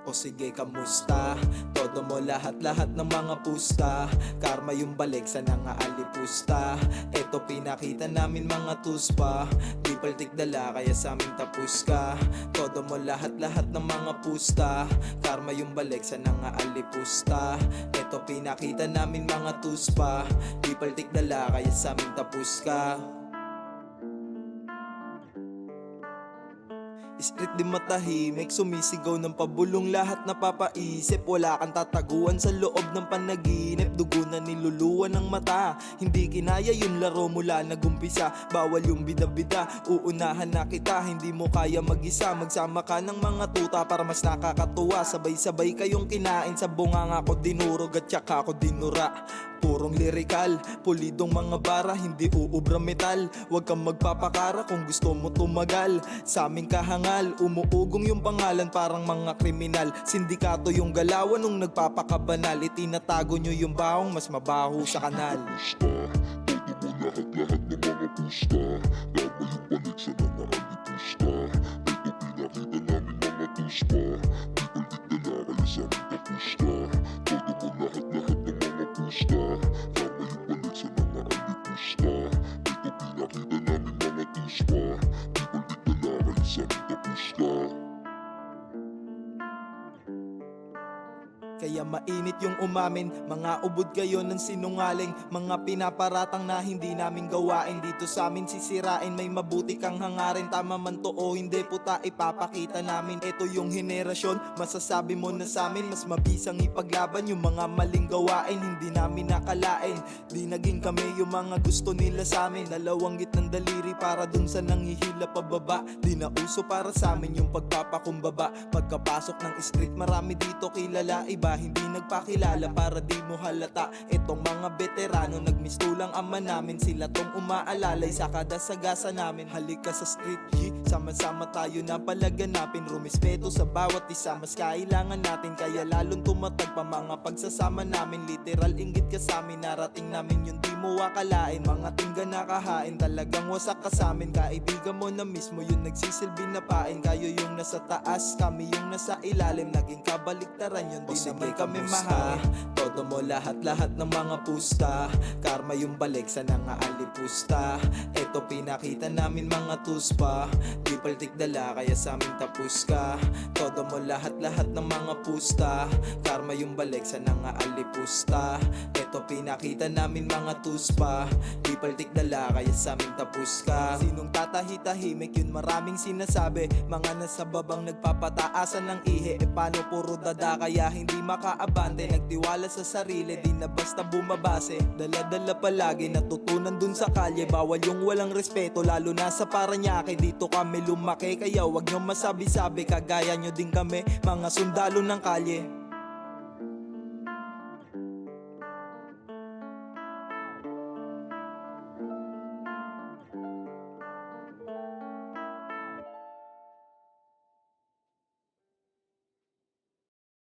O sige, kamusta? Todo mo lahat-lahat ng mga pusta. Karma yung balik sa nangaalipusta. Eto pinakita namin mga tuspa. Di paltik dala kaya sa amin tapos ka. Todo mo lahat-lahat ng mga pusta. Karma yung balik sa nangaalipusta. Eto pinakita namin mga tuspa. Di paltik dala kaya sa amin tapos ka. Street di matahimik, sumisigaw ng pabulong, lahat napapaisip. Wala kang tataguan sa loob ng panaginip. Dugo na niluluwan ng mata, hindi kinaya yung laro mula nagumpisa. Bawal yung bida-bida, uunahan na kita. Hindi mo kaya mag-isa, magsama ka ng mga tuta para mas nakakatuwa. Sabay-sabay kayong kinain sa bunganga ko dinurog at tsaka ko dinura. Purong lirikal, pulidong mga bara, hindi uubra metal. Huwag kang magpapakara kung gusto mo tumagal. Sa aming kahangal, umuugong yung pangalan parang mga kriminal. Sindikato yung galawan nung nagpapakabanal. Itinatago nyo yung bahong mas mabaho sa kanal. Todo mo lahat-lahat ng mga pusta. Karma yung balik sa nangaalipusta. Ito pinakita namin mga tuspa. Di paltik dala kaya sa amin tapos ka. Todo mo lahat-lahat ng mga pusta. Karma yung balik sa nangaalipusta. Ito pinakita namin mga tuspa. Di paltik dala kaya sa amin tapos ka. Kaya mainit yung umamin, mga ubod kayo ng sinungaling. Mga pinaparatang na hindi namin gawain. Dito sa amin sisirain, may mabuti kang hangarin. Tama man to o hindi, puta ipapakita namin. Ito yung henerasyon, masasabi mo na sa amin. Mas mabisang ipaglaban yung mga maling gawain. Hindi namin nakalain, di naging kami yung mga gusto nila sa amin. Dalawang gitnang daliri para dun sa nanghihila pababa. Di na uso para sa amin yung pagpapakumbaba. Pagkapasok ng street, marami dito kilala. Iba hindi nagpakilala para di mo halata. Itong mga veterano nagmistulang ama namin. Sila tong umaalalay sa kada sagasa namin. Halika sa street G, sama-sama tayo na palaganapin. Rumispeto sa bawat isa, mas kailangan natin. Kaya lalong tumatag pa mga pagsasama namin. Literal inggit ka sa amin, narating namin yung di mo akalain. Mga tingga nakahain, talagang wasak ka sa amin. Kaibigan mo na mismo yung nagsisilbi na pain. Kayo yung nasa taas, kami yung nasa ilalim. Naging kabaliktaran yun, di naman kami mahal. Todo mo lahat-lahat ng mga pusta. Karma yung balik sa nangaalipusta. Eto pinakita namin mga tuspa. Di paltik dala kaya sa amin tapos ka. Todo mo lahat-lahat ng mga pusta. Karma yung balik sa nangaalipusta. Eto pinakita namin mga tuspa. Di paltik dala kaya sa amin tapos ka. Sinong tatahi-tahimik yun maraming sinasabi. Mga nasa babang nagpapataasan ng ihe. E paano puro dada kaya hindi makaabante. Nagtiwala sa sarili, di na basta bumabase. Dala-dala palagi, natutunan dun sa kalye. Bawal yung walang respeto, lalo na sa Paranaque. Dito kami lumaki, kaya wag nyo masabi-sabi. Kagaya nyo din kami, mga sundalo ng kalye.